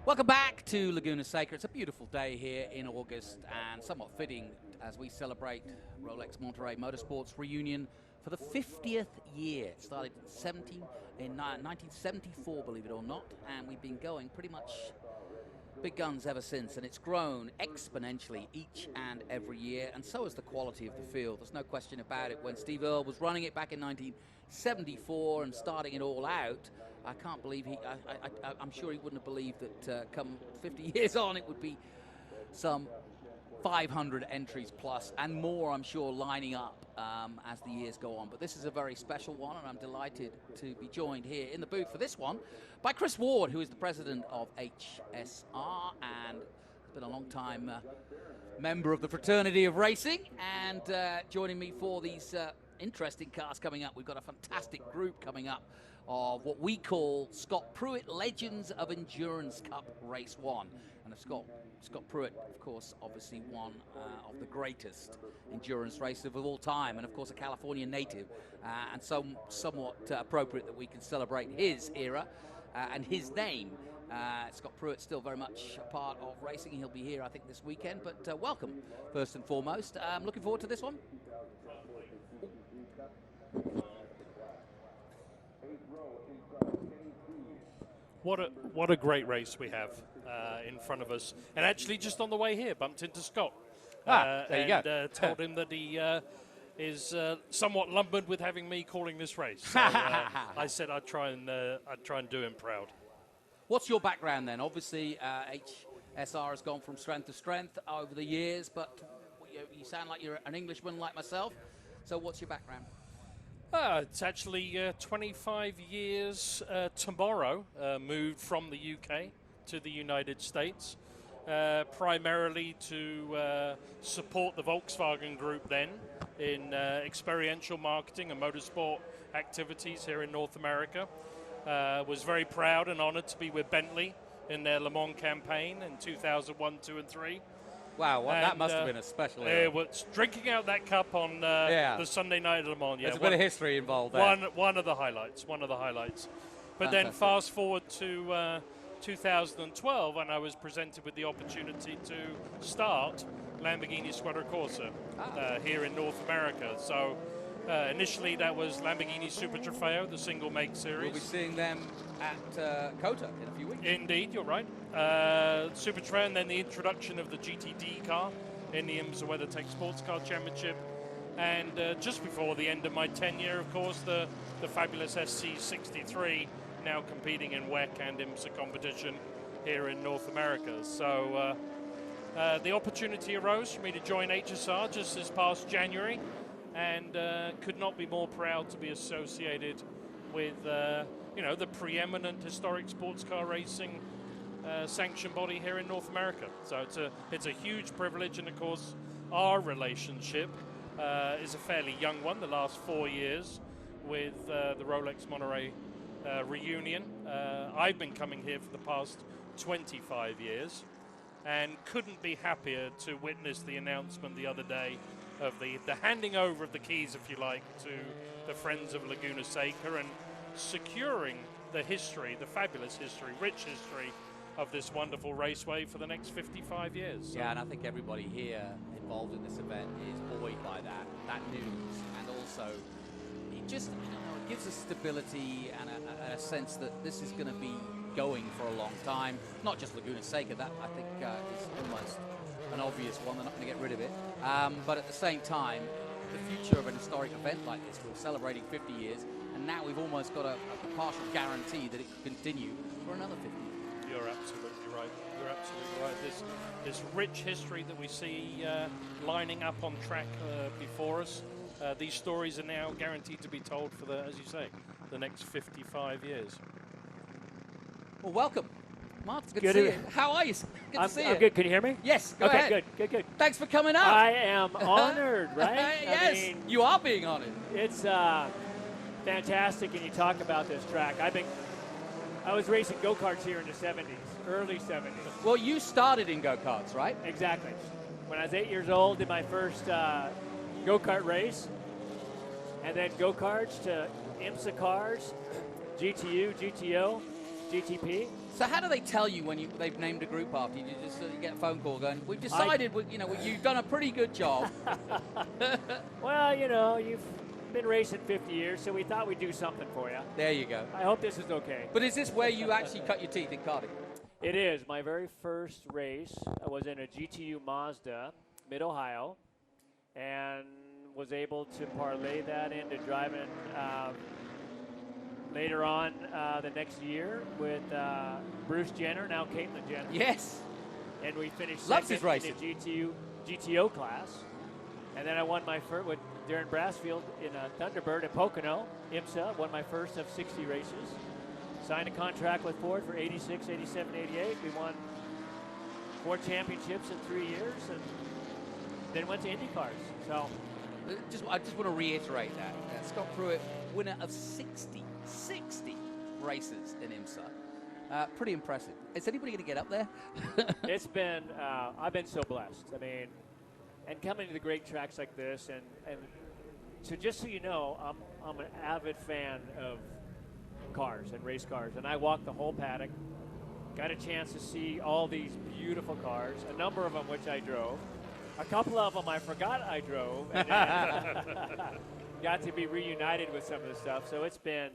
Welcome back to Laguna Seca. It's a beautiful day here in August and somewhat fitting as we celebrate Rolex Monterey Motorsports reunion for the 50th year. It started in 1974, believe it or not, and we've been going pretty much big guns ever since, and it's grown exponentially each and every year, and so has the quality of the field. There's no question about it. When Steve Earle was running it back in 1974 and starting it all out, I can't believe I'm sure he wouldn't have believed that come 50 years on it would be some 500 entries plus and more, I'm sure, lining up as the years go on. But this is a very special one, and I'm delighted to be joined here in the booth for this one by Chris Ward, who is the president of HSR and has been a long time member of the fraternity of racing, and joining me for these interesting cars coming up. We've got a fantastic group coming up of what we call Scott Pruett Legends of Endurance Cup Race 1. And Scott Pruett, of course, obviously one of the greatest endurance racers of all time, and of course a California native, and somewhat appropriate that we can celebrate his era and his name. Scott Pruett's still very much a part of racing. He'll be here, I think, this weekend, but welcome, first and foremost. Looking forward to this one. What a great race we have in front of us. And actually, just on the way here, bumped into Scott. There you go. Told him that he is somewhat lumbered with having me calling this race. So, I said I'd try and do him proud. What's your background then? Obviously, HSR has gone from strength to strength over the years, but you sound like you're an Englishman like myself. So what's your background? It's actually 25 years tomorrow, moved from the UK to the United States, primarily to support the Volkswagen Group then in experiential marketing and motorsport activities here in North America. Was very proud and honored to be with Bentley in their Le Mans campaign in 2001, 2 and 3. Wow, that must have been a special era. Was drinking out that cup on the Sunday night at Le Mans. Yeah, there's a bit of history involved there. One of the highlights. But Fantastic. then fast forward to 2012, and I was presented with the opportunity to start Lamborghini Squadra Corsa here in North America. So initially that was Lamborghini Super Trofeo, the single make series. We'll be seeing them at COTA in a few weeks. Indeed, you're right. Super Trofeo, and then the introduction of the GTD car in the IMSA WeatherTech Sports Car Championship. And just before the end of my tenure, of course, the fabulous SC63, now competing in WEC and IMSA competition here in North America. So the opportunity arose for me to join HSR just this past January, and could not be more proud to be associated with the preeminent historic sports car racing sanction body here in North America. So it's a huge privilege, and of course our relationship is a fairly young one, the last 4 years with the Rolex Monterey reunion. I've been coming here for the past 25 years and couldn't be happier to witness the announcement the other day of the handing over of the keys, if you like, to the Friends of Laguna Seca, and securing the history, the fabulous history, rich history of this wonderful raceway for the next 55 years. So. Yeah, and I think everybody here involved in this event is buoyed by that news, and also it just it gives us stability and a sense that this is going to be going for a long time. Not just Laguna Seca, that I think is almost an obvious one. They're not going to get rid of it, but at the same time, the future of an historic event like this, we're celebrating 50 years, and now we've almost got a partial guarantee that it can continue for another 50 years. You're absolutely right. You're absolutely right. This rich history that we see lining up on track before us, these stories are now guaranteed to be told for as you say, the next 55 years. Well, welcome. Mark, it's good to see you. How are you? Good to see you. I'm good. Can you hear me? Yes, go ahead. Good. Thanks for coming up. I am honored, right? Yes, I mean, you are being honored. It's fantastic, and you talk about this track. I was racing go-karts here in the 70s, early 70s. Well, you started in go-karts, right? Exactly. When I was 8 years old, did my first go-kart race, and then go-karts to IMSA cars, GTU, GTO, GTP. So how do they tell you when they've named a group after you? You just you get a phone call going, we've decided, you've done a pretty good job. Well, you've been racing 50 years, so we thought we'd do something for you. There you go. I hope this is okay. But is this where you actually cut your teeth in karting? It is. My very first race, I was in a GTU Mazda, Mid-Ohio, and was able to parlay that into driving later on the next year with Bruce Jenner, now Caitlin Jenner. Yes. And we finished Loves second his in the GTO class. And then I won my first with Darren Brassfield in a Thunderbird at Pocono, IMSA, won my first of 60 races. Signed a contract with Ford for 86, 87, 88. We won 4 championships in 3 years, and then went to IndyCars. So, I just want to reiterate that. Scott Pruett, winner of 60 races in IMSA. Pretty impressive. Is anybody going to get up there? It's been, I've been so blessed. I mean, and coming to the great tracks like this, and so just so you know, I'm an avid fan of cars and race cars, and I walked the whole paddock, got a chance to see all these beautiful cars, a number of them which I drove, a couple of them I forgot I drove, and got to be reunited with some of the stuff, so it's been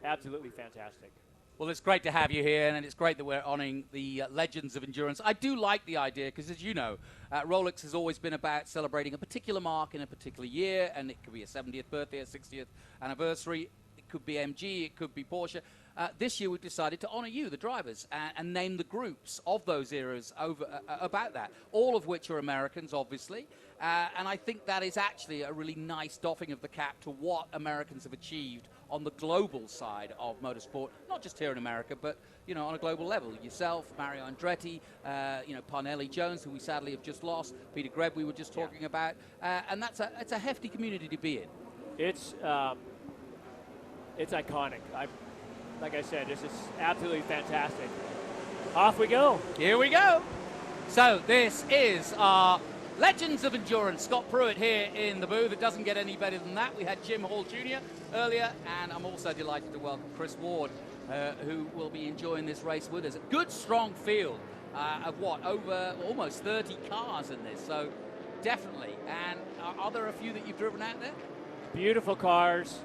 absolutely fantastic. Well, it's great to have you here, and it's great that we're honoring the legends of endurance. I do like the idea because, as you know, Rolex has always been about celebrating a particular mark in a particular year, and it could be a 70th birthday, a 60th anniversary. It could be MG, it could be Porsche. This year we've decided to honor you, the drivers, and name the groups of those eras about that, all of which are Americans, obviously. And I think that is actually a really nice doffing of the cap to what Americans have achieved on the global side of motorsport, not just here in America, but on a global level. Yourself, Mario Andretti, Parnelli Jones, who we sadly have just lost, Peter Greb, we were just talking about, and it's a hefty community to be in. It's iconic. Like I said, this is absolutely fantastic. Off we go. Here we go. So this is our Legends of Endurance. Scott Pruett here in the booth. It doesn't get any better than that. We had Jim Hall Jr. earlier, and I'm also delighted to welcome Chris Ward, who will be enjoying this race with us. A good, strong field of over almost 30 cars in this, so definitely. And are there a few that you've driven out there? Beautiful cars.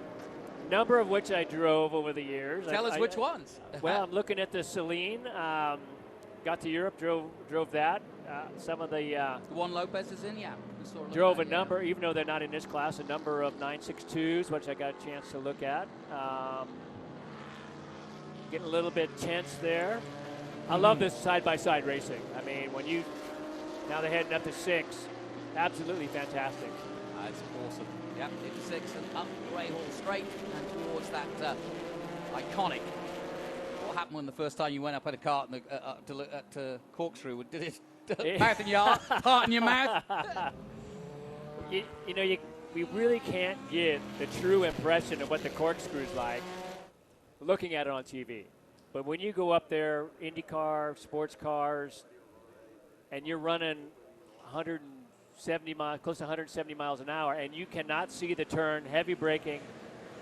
Number of which I drove over the years. Tell us which ones. Well, I'm looking at the Celine. Got to Europe, drove that. Some of the Juan Lopez is in, yeah. Drove a number, even though they're not in this class, a number of 962s, which I got a chance to look at. Getting a little bit tense there. I love this side-by-side racing. I mean, now they're heading up to 6. Absolutely fantastic. That's awesome. Yep, 56 and up Greyhall Straight and towards that iconic. What happened when the first time you went up at a cart to Corkscrew? Did it mouth in your heart in your mouth? We really can't get the true impression of what the Corkscrew's like looking at it on TV. But when you go up there, IndyCar, sports cars, and you're running 170 miles, close to 170 miles an hour, and you cannot see the turn, heavy braking,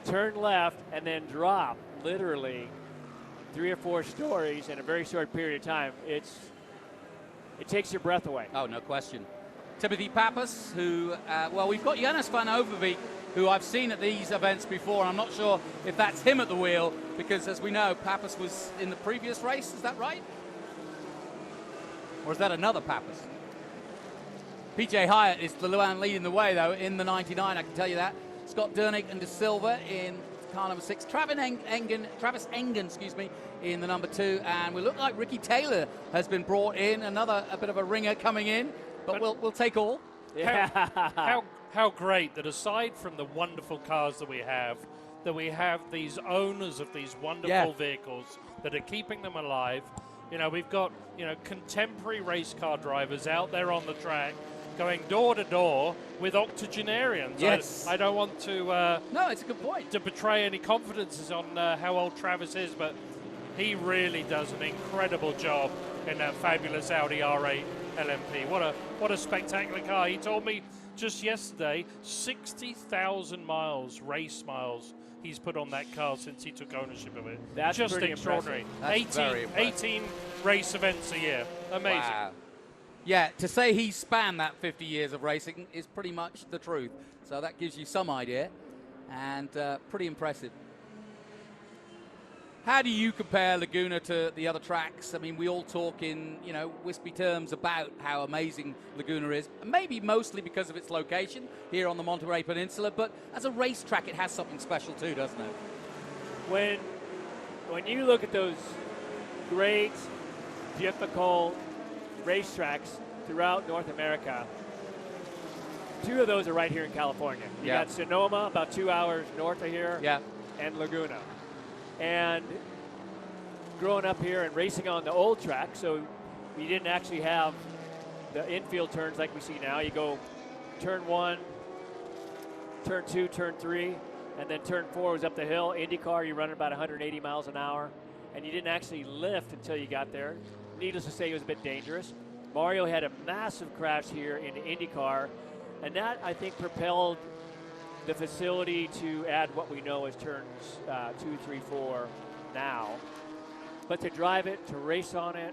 turn left, and then drop literally 3 or 4 stories in a very short period of time. It takes your breath away. Oh, no question. Timothy Pappas, who, we've got Jonas van Overbeek, who I've seen at these events before, and I'm not sure if that's him at the wheel, because as we know, Pappas was in the previous race, is that right? Or is that another Pappas? PJ Hyatt is the one leading the way, though, in the 99, I can tell you that. Scott Durnick and De Silva in car number 6. Travis Engen, in the number 2. And we look like Ricky Taylor has been brought in, a bit of a ringer coming in, but we'll take all. Yeah. How great that aside from the wonderful cars that we have these owners of these wonderful vehicles that are keeping them alive. We've got, contemporary race car drivers out there on the track going door to door with octogenarians. Yes. I don't want to... no, it's a good point. ...to betray any confidences on how old Travis is, but he really does an incredible job in that fabulous Audi R8 LMP. What a spectacular car. He told me just yesterday, 60,000 miles, race miles, he's put on that car since he took ownership of it. That's just pretty extraordinary. impressive. 18 race events a year. Amazing. Wow. Yeah, to say he spanned that 50 years of racing is pretty much the truth. So that gives you some idea, and pretty impressive. How do you compare Laguna to the other tracks? I mean, we all talk in, wispy terms about how amazing Laguna is, maybe mostly because of its location here on the Monterey Peninsula, but as a racetrack, it has something special too, doesn't it? When you look at those great, difficult racetracks throughout North America, 2 of those are right here in California. You got Sonoma, about 2 hours north of here, and Laguna. And growing up here and racing on the old track, so we didn't actually have the infield turns like we see now. You go turn 1, turn 2, turn 3, and then turn 4 was up the hill. IndyCar, you're running about 180 miles an hour, and you didn't actually lift until you got there. Needless to say, it was a bit dangerous. Mario had a massive crash here in the IndyCar, and that, I think, propelled the facility to add what we know as turns 2, 3, 4 now. But to drive it, to race on it,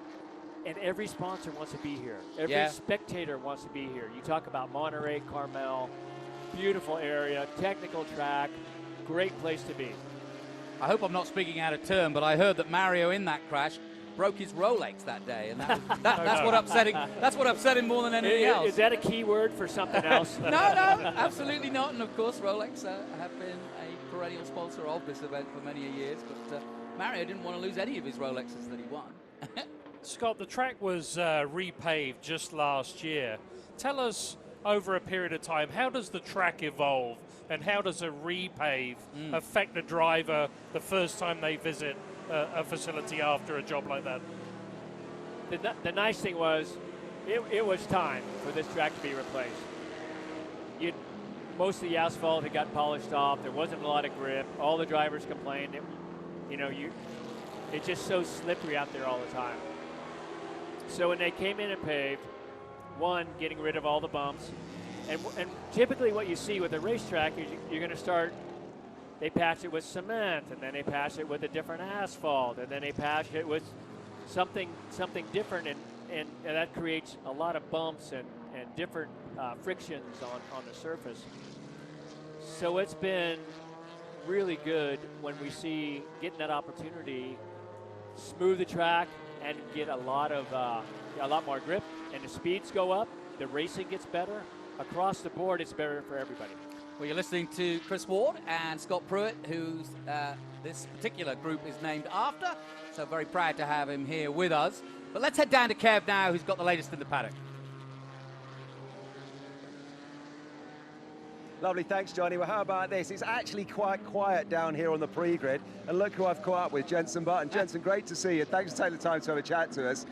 and every sponsor wants to be here. Every spectator wants to be here. You talk about Monterey, Carmel, beautiful area, technical track, great place to be. I hope I'm not speaking out of turn, but I heard that Mario in that crash broke his Rolex that day, and that's what upset him more than anything else. Is that a key word for something else? No, absolutely not. And of course, Rolex have been a perennial sponsor of this event for many years, but Mario didn't want to lose any of his Rolexes that he won. Scott, the track was repaved just last year. Tell us, over a period of time, how does the track evolve, and how does a repave affect a driver the first time they visit a facility after a job like that? The nice thing was, it was time for this track to be replaced. Most of the asphalt had got polished off. There wasn't a lot of grip. All the drivers complained. It's just so slippery out there all the time. So when they came in and paved, getting rid of all the bumps, and typically what you see with a racetrack is you're going to start. They patch it with cement, and then they patch it with a different asphalt, and then they patch it with something different, and that creates a lot of bumps and different frictions on the surface. So it's been really good when we see getting that opportunity, smooth the track, and get a lot more grip, and the speeds go up, the racing gets better. Across the board, it's better for everybody. Well, you're listening to Chris Ward and Scott Pruett, who's this particular group is named after, so very proud to have him here with us. But let's head down to Kev now, who's got the latest in the paddock. Lovely, thanks, Johnny. Well, how about this? It's actually quite quiet down here on the pre-grid, and look who I've caught up with, Jenson Button. Jenson, great to see you. Thanks for taking the time to have a chat to us.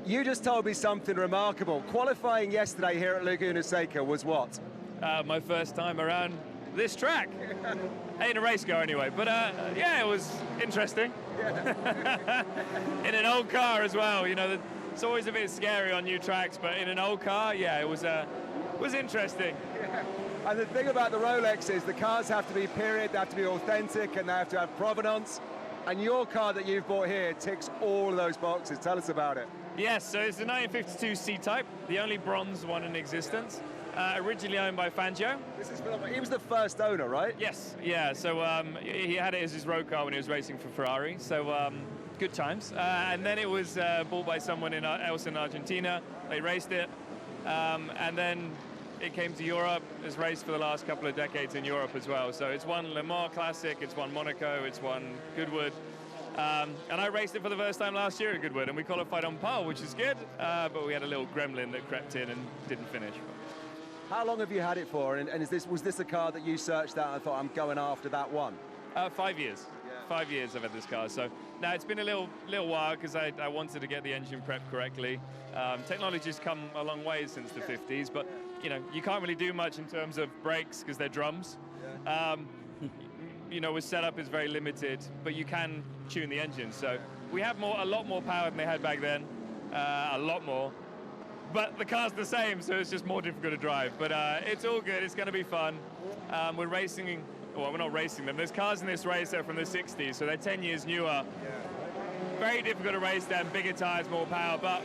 You just told me something remarkable. Qualifying yesterday here at Laguna Seca was what? My first time around this track. In a race car anyway, but yeah, it was interesting. Yeah. In an old car as well, it's always a bit scary on new tracks, but in an old car, yeah, it was interesting. Yeah. And the thing about the Rolex is the cars have to be period, they have to be authentic, and they have to have provenance. And your car that you've bought here ticks all of those boxes. Tell us about it. Yes, so it's the 1952 C-Type, the only bronze one in existence. Originally owned by Fangio. This is phenomenal. He was the first owner, right? Yes, yeah. So he had it as his road car when he was racing for Ferrari. So good times. And then it was bought by someone else in Argentina. They raced it, and then it came to Europe. It's raced for the last couple of decades in Europe as well. So it's won Le Mans Classic, it's won Monaco, it's won Goodwood. And I raced it for the first time last year at Goodwood, and we qualified on pole, which is good. But we had a little gremlin that crept in and didn't finish. How long have you had it for? And was this a car that you searched out and thought, I'm going after that one? 5 years. Yeah. 5 years I've had this car. So now it's been a little while because I wanted to get the engine prepped correctly. Technology's come a long way since the 50s, but you can't really do much in terms of brakes because they're drums. Yeah. With setup is very limited, but you can tune the engine. So we have a lot more power than they had back then, a lot more. But the car's the same, so it's just more difficult to drive. But it's all good. It's going to be fun. We're racing well, we're not racing them. There's cars in this race that are from the 60s, so they're 10 years newer. Very difficult to race them, bigger tires, more power, but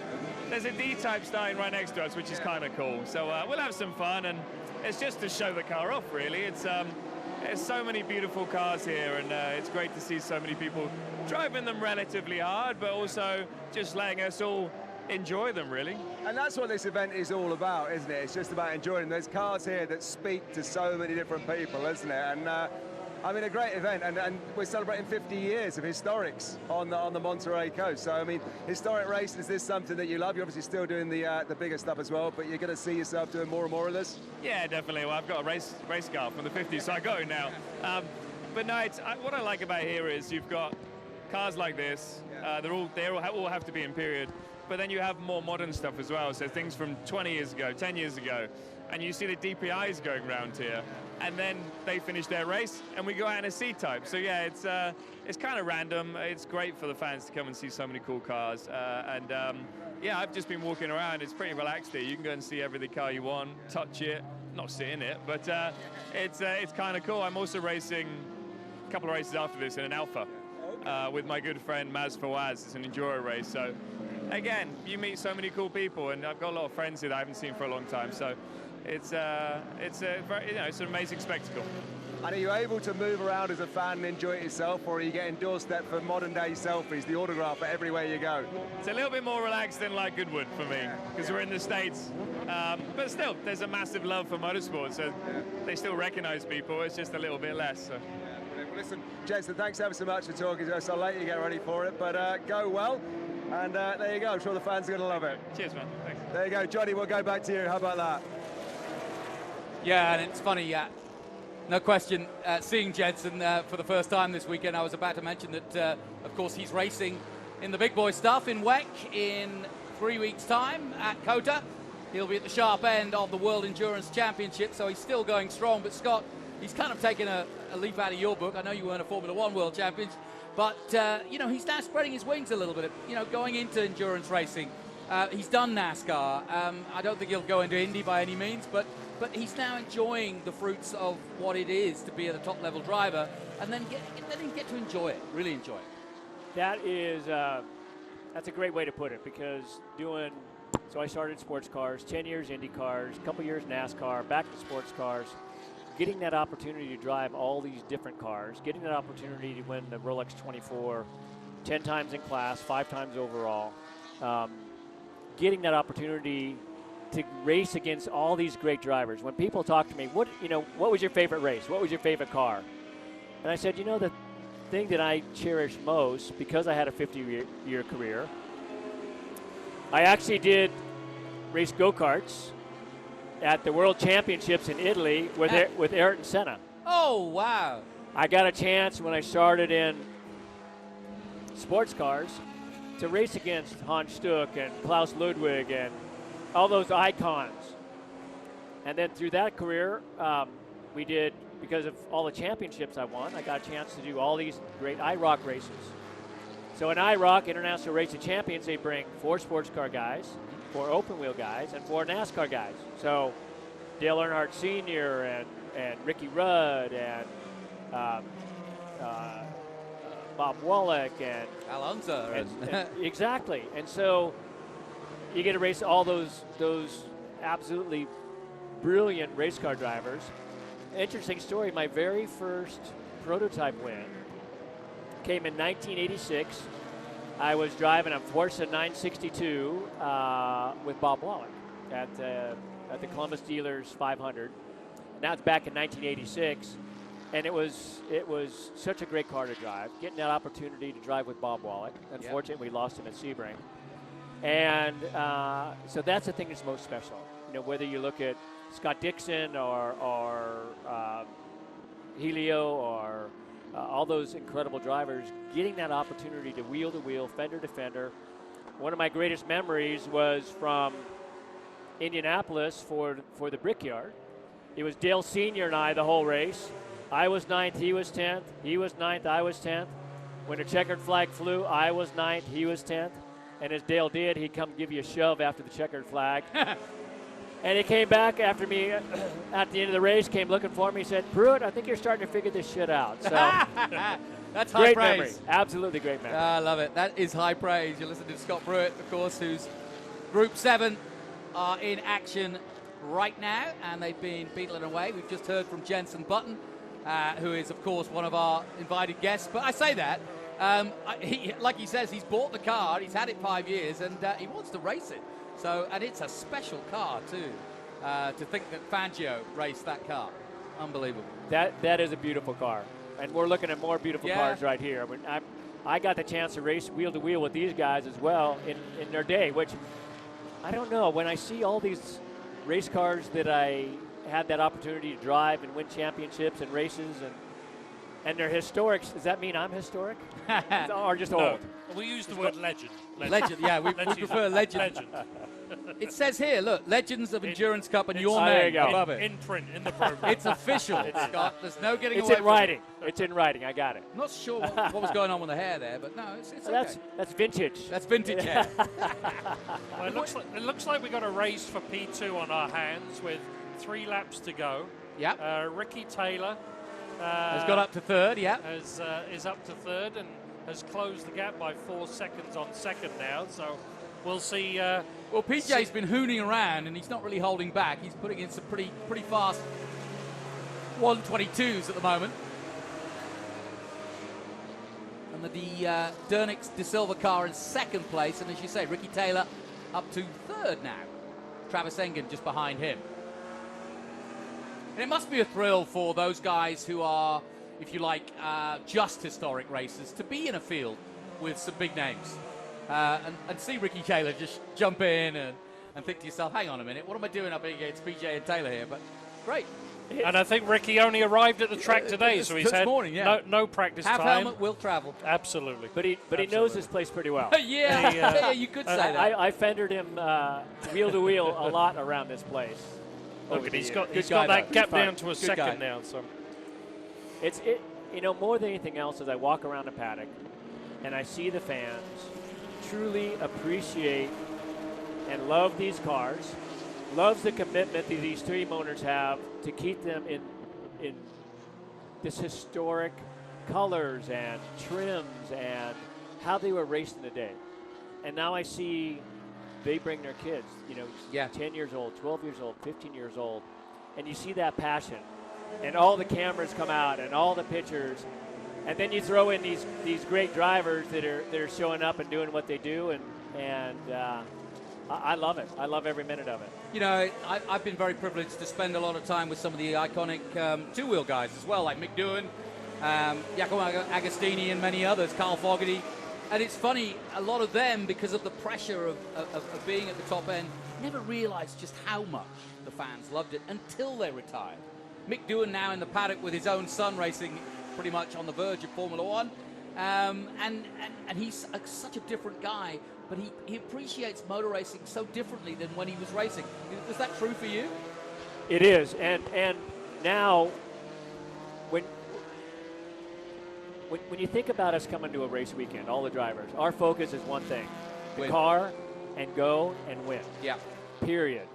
there's a D-type starting right next to us, which is kind of cool. So we'll have some fun, and it's just to show the car off, really. It's there's so many beautiful cars here, and it's great to see so many people driving them relatively hard, but also just letting us all enjoy them, really. And that's what this event is all about, isn't it? It's just about enjoying them. There's cars here that speak to so many different people, isn't it? And I mean, a great event, and we're celebrating 50 years of historics on the Monterey coast. So, I mean, historic racing, is this something that you love? You're obviously still doing the bigger stuff as well, but you're going to see yourself doing more and more of this? Yeah, definitely. Well, I've got a race car from the 50s, so I go now. But no, what I like about here is you've got cars like this. They all have to be in period. But then you have more modern stuff as well. So things from 20 years ago, 10 years ago, and you see the DPIs going around here. And then they finish their race, and we go out in a C-type. So yeah, it's kind of random. It's great for the fans to come and see so many cool cars. Yeah, I've just been walking around. It's pretty relaxed here. You can go and see every car you want, touch it, not sit in it, but it's kind of cool. I'm also racing a couple of races after this in an Alpha with my good friend Maz Fawaz. It's an enduro race. So again, you meet so many cool people, and I've got a lot of friends here that I haven't seen for a long time. So it's an amazing spectacle. And are you able to move around as a fan and enjoy it yourself, or are you getting doorstep for modern-day selfies, the autograph for everywhere you go? It's a little bit more relaxed than like Goodwood for me, because we're in the States. But still, there's a massive love for motorsports, so they still recognize people. It's just a little bit less. So. Well, listen, Jenson, thanks ever so much for talking to us. I'll let you get ready for it, but go well. And there you go. I'm sure the fans are going to love it. Cheers, man. Thanks. There you go. Johnny, we'll go back to you. How about that? Yeah, and it's funny, no question, seeing Jenson for the first time this weekend. I was about to mention that, of course, he's racing in the big boy stuff in WEC in 3 weeks' time at COTA. He'll be at the sharp end of the World Endurance Championship, so he's still going strong. But, Scott, he's kind of taken a leaf out of your book. I know you weren't a Formula One World Champion, but, you know, he's now spreading his wings a little bit, you know, going into endurance racing. He's done NASCAR. I don't think he'll go into Indy by any means, but he's now enjoying the fruits of what it is to be a top-level driver, and then get to enjoy it, really enjoy it. That's a great way to put it, because so I started sports cars, 10 years Indy cars, a couple years NASCAR, back to sports cars, getting that opportunity to drive all these different cars, getting that opportunity to win the Rolex 24 10 times in class, 5 times overall, getting that opportunity to race against all these great drivers. When people talk to me, what was your favorite race? What was your favorite car? And I said, the thing that I cherish most, because I had a 50-year career, I actually did race go-karts at the World Championships in Italy with Ayrton Senna. Oh, wow. I got a chance when I started in sports cars to race against Hans Stuck and Klaus Ludwig and all those icons. And then through that career, we did, because of all the championships I won, I got a chance to do all these great IROC races. So in IROC, International Racing Champions, they bring 4 sports car guys, 4 open wheel guys, and 4 NASCAR guys. So Dale Earnhardt Sr. and Ricky Rudd and Bob Wallach and Alonso. Exactly. And so you get to race all those absolutely brilliant race car drivers. Interesting story, my very first prototype win came in 1986. I was driving a Forza 962 with Bob Wallach at the Columbus Dealers 500. Now it's back in 1986. And it was such a great car to drive. Getting that opportunity to drive with Bob Wallach. Unfortunately, we lost him at Sebring. And so that's the thing that's most special. Whether you look at Scott Dixon or Helio or all those incredible drivers, getting that opportunity to wheel, fender to fender. One of my greatest memories was from Indianapolis for the Brickyard. It was Dale Sr. and I the whole race. I was 9th, he was 10th. He was 9th, I was 10th. When the checkered flag flew, I was 9th, he was 10th. And as Dale did, he'd come give you a shove after the checkered flag. And he came back after me at the end of the race, came looking for me. He said, Pruett, I think you're starting to figure this shit out. So That's high great praise. memory. Absolutely great memory. I love it. That is high praise. You're listening to Scott Pruett, of course, who's Group 7 are in action right now, and they've been beetling away. We've just heard from Jenson Button, who is, of course, one of our invited guests. But I say that, like he says, he's bought the car, he's had it 5 years, and he wants to race it. So, and it's a special car, too, to think that Fangio raced that car. Unbelievable. That is a beautiful car. And we're looking at more beautiful cars right here. I got the chance to race wheel-to-wheel with these guys as well in their day, which I don't know. When I see all these race cars that I had that opportunity to drive and win championships and races, and they're historic, does that mean I'm historic? Or just old? We use the word legend. Legend, yeah, we prefer legend. It says here, look, Legends of Endurance Cup and your name above it. In print, in the program. It's official, Scott. There's no getting away from it. It's in writing. It. It's in writing. I got it. Not sure what was going on with the hair there, but no, it's okay. That's vintage. That's vintage hair. Well, it looks like we got a race for P2 on our hands with 3 laps to go. Yeah. Ricky Taylor has got up to third. Yeah. Is up to third and has closed the gap by 4 seconds on second now. So we'll see. Well, PJ's been hooning around, and he's not really holding back. He's putting in some pretty fast 122s at the moment. And the Dernix De Silva car in second place, and as you say, Ricky Taylor up to third now. Travis Engen just behind him. And it must be a thrill for those guys who are, if you like, just historic racers to be in a field with some big names. And see Ricky Taylor just jump in and think to yourself, hang on a minute, what am I doing up against PJ and Taylor here? But great. And I think Ricky only arrived at the track today, so he's had no practice Half time. helmet will travel. Absolutely. But he knows this place pretty well. yeah, you could say that. I fendered him wheel to wheel a lot around this place. Look, he's got that gap down to a second now. So it's more than anything else, as I walk around the paddock and I see the fans truly appreciate and love these cars, loves the commitment that these 3 owners have to keep them in this historic colors and trims and how they were raced in the day. And now I see they bring their kids, 10 years old, 12 years old, 15 years old, and you see that passion. And all the cameras come out and all the pictures. And then you throw in these great drivers that are showing up and doing what they do, and I love it. I love every minute of it. I've been very privileged to spend a lot of time with some of the iconic two-wheel guys as well, like Mick Doohan, Giacomo Agostini, and many others, Carl Fogarty. And it's funny, a lot of them, because of the pressure of being at the top end, never realized just how much the fans loved it until they retired. Mick Doohan now in the paddock with his own son racing pretty much on the verge of Formula One. And he's such a different guy, but he appreciates motor racing so differently than when he was racing. Is that true for you? It is, and now when you think about us coming to a race weekend, all the drivers, our focus is one thing: the car, and go and win. Yeah. Period.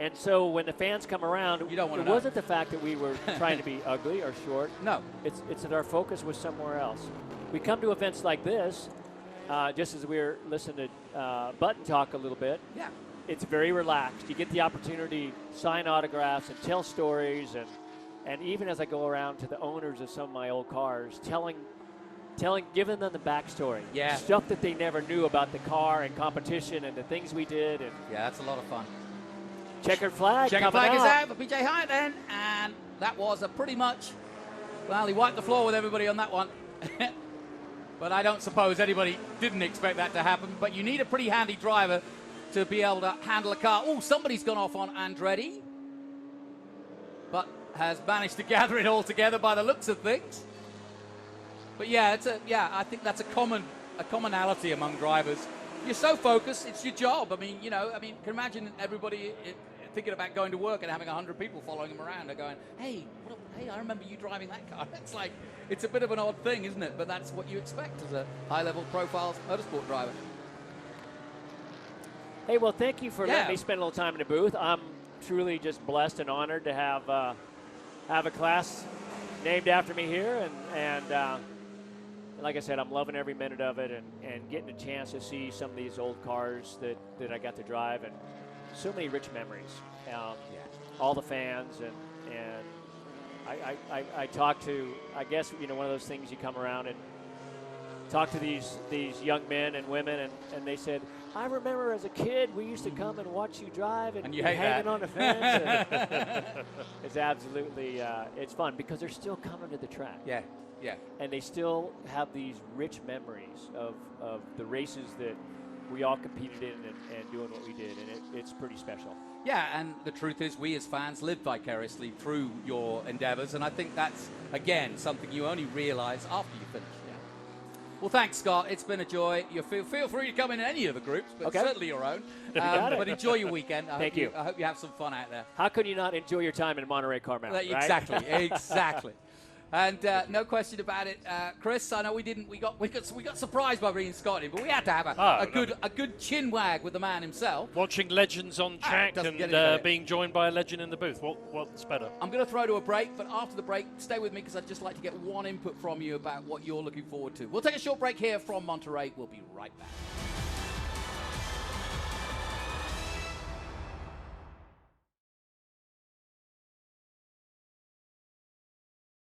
And so when the fans come around, it wasn't the fact that we were trying to be ugly or short. No. It's that our focus was somewhere else. We come to events like this, just as we were listening to Button talk a little bit. Yeah. It's very relaxed. You get the opportunity to sign autographs and tell stories, and even as I go around to the owners of some of my old cars, giving them the backstory. Yeah. Stuff that they never knew about the car and competition and the things we did. And yeah, that's a lot of fun. Checkered flag. Checkered flag is out for PJ Hyatt then, and that was a pretty much, well, he wiped the floor with everybody on that one. But I don't suppose anybody didn't expect that to happen. But you need a pretty handy driver to be able to handle a car. Oh, somebody's gone off on Andretti, but has managed to gather it all together by the looks of things. But yeah, I think that's a commonality among drivers. You're so focused, it's your job. I mean, can imagine everybody thinking about going to work and having 100 people following them around. They're going, hey, I remember you driving that car. It's a bit of an odd thing, isn't it? But that's what you expect as a high-level profile motorsport driver. Hey, well, thank you for letting me spend a little time in the booth. truly just blessed and honored to have a class named after me here, and like I said, I'm loving every minute of it, and getting a chance to see some of these old cars that I got to drive, and so many rich memories. All the fans, and I talk to, I guess, one of those things you come around and talk to these young men and women, and they said, I remember as a kid we used to come and watch you drive and you hanging on the fence. It's absolutely it's fun because they're still coming to the track. Yeah. And they still have these rich memories of the races that we all competed in and doing what we did, and it's pretty special. Yeah, and the truth is we as fans live vicariously through your endeavors, and I think that's, again, something you only realize after you finish. Yeah. Well, thanks, Scott. It's been a joy. You feel free to come in any of the groups, but certainly your own. But enjoy your weekend. Thank you. I hope you have some fun out there. How can you not enjoy your time in Monterey Car Mountain, right? Exactly. And no question about it, Chris. I know we got surprised by bringing Scott in, but we had to have a good chin wag with the man himself. Watching legends on track and being joined by a legend in the booth. What's better? I'm going to throw to a break, but after the break, stay with me because I'd just like to get one input from you about what you're looking forward to. We'll take a short break here from Monterey. We'll be right back.